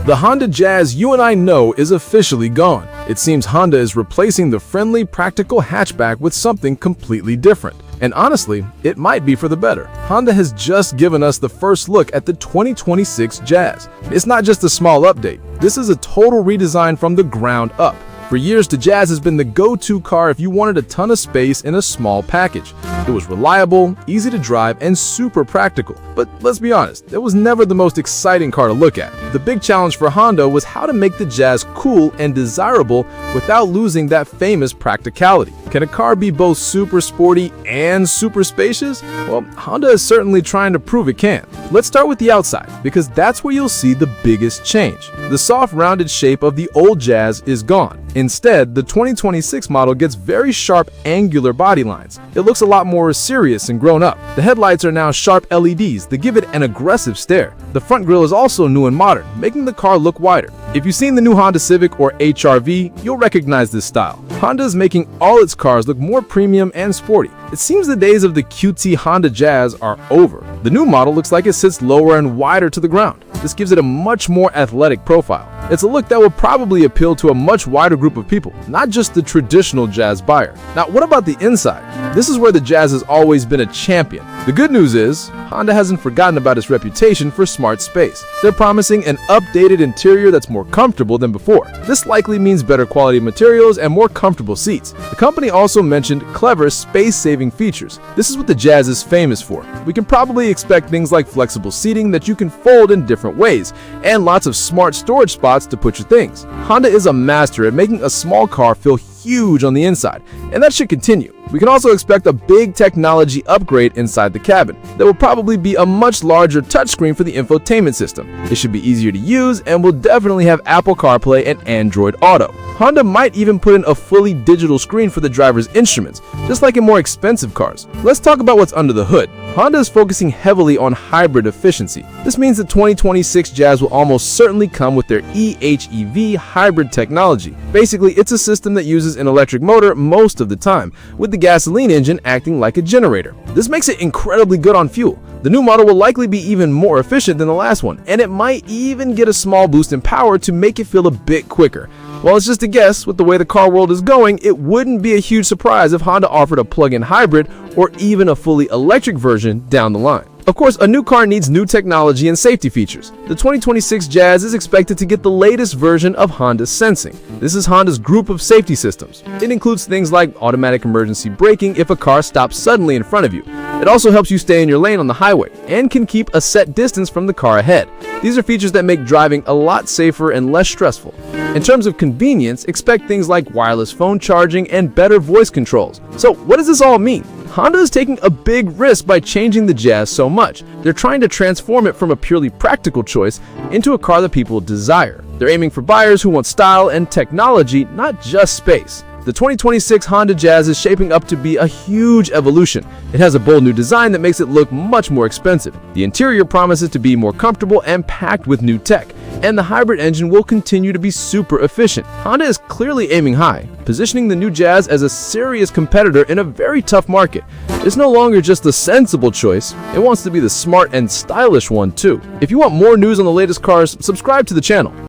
The Honda Jazz you and I know is officially gone. It seems Honda is replacing the friendly, practical hatchback with something completely different. And honestly, it might be for the better. Honda has just given us the first look at the 2026 Jazz. It's not just a small update. This is a total redesign from the ground up. For years, the Jazz has been the go-to car if you wanted a ton of space in a small package. It was reliable, easy to drive, and super practical. But let's be honest, it was never the most exciting car to look at. The big challenge for Honda was how to make the Jazz cool and desirable without losing that famous practicality. Can a car be both super sporty and super spacious? Well, Honda is certainly trying to prove it can. Let's start with the outside, because that's where you'll see the biggest change. The soft, rounded shape of the old Jazz is gone. Instead, the 2026 model gets very sharp, angular body lines. It looks a lot more serious and grown up. The headlights are now sharp LEDs that give it an aggressive stare. The front grille is also new and modern, making the car look wider. If you've seen the new Honda Civic or HR-V, you'll recognize this style. Honda is making all its cars look more premium and sporty. It seems the days of the cutesy Honda Jazz are over. The new model looks like it sits lower and wider to the ground. This gives it a much more athletic profile. It's a look that will probably appeal to a much wider group of people, not just the traditional Jazz buyer. Now, what about the inside? This is where the Jazz has always been a champion. The good news is, Honda hasn't forgotten about its reputation for smart space. They're promising an updated interior that's more comfortable than before. This likely means better quality materials and more comfortable seats. The company also mentioned clever space-saving features. This is what the Jazz is famous for. We can probably expect things like flexible seating that you can fold in different ways, and lots of smart storage spots to put your things. Honda is a master at making a small car feel huge on the inside, and that should continue. We can also expect a big technology upgrade inside the cabin. There will probably be a much larger touchscreen for the infotainment system. It should be easier to use and will definitely have Apple CarPlay and Android Auto. Honda might even put in a fully digital screen for the driver's instruments, just like in more expensive cars. Let's talk about what's under the hood. Honda is focusing heavily on hybrid efficiency. This means the 2026 Jazz will almost certainly come with their eHEV hybrid technology. Basically, it's a system that uses an electric motor most of the time, with the gasoline engine acting like a generator. This makes it incredibly good on fuel. The new model will likely be even more efficient than the last one, and it might even get a small boost in power to make it feel a bit quicker. While it's just a guess, with the way the car world is going, it wouldn't be a huge surprise if Honda offered a plug-in hybrid or even a fully electric version down the line. Of course, a new car needs new technology and safety features. The 2026 Jazz is expected to get the latest version of Honda Sensing. This is Honda's group of safety systems. It includes things like automatic emergency braking if a car stops suddenly in front of you. It also helps you stay in your lane on the highway and can keep a set distance from the car ahead. These are features that make driving a lot safer and less stressful. In terms of convenience, expect things like wireless phone charging and better voice controls. So what does this all mean? Honda is taking a big risk by changing the Jazz so much. They're trying to transform it from a purely practical choice into a car that people desire. They're aiming for buyers who want style and technology, not just space. The 2026 Honda Jazz is shaping up to be a huge evolution. It has a bold new design that makes it look much more expensive. The interior promises to be more comfortable and packed with new tech, and the hybrid engine will continue to be super efficient. Honda is clearly aiming high, positioning the new Jazz as a serious competitor in a very tough market. It's no longer just a sensible choice, it wants to be the smart and stylish one too. If you want more news on the latest cars, subscribe to the channel.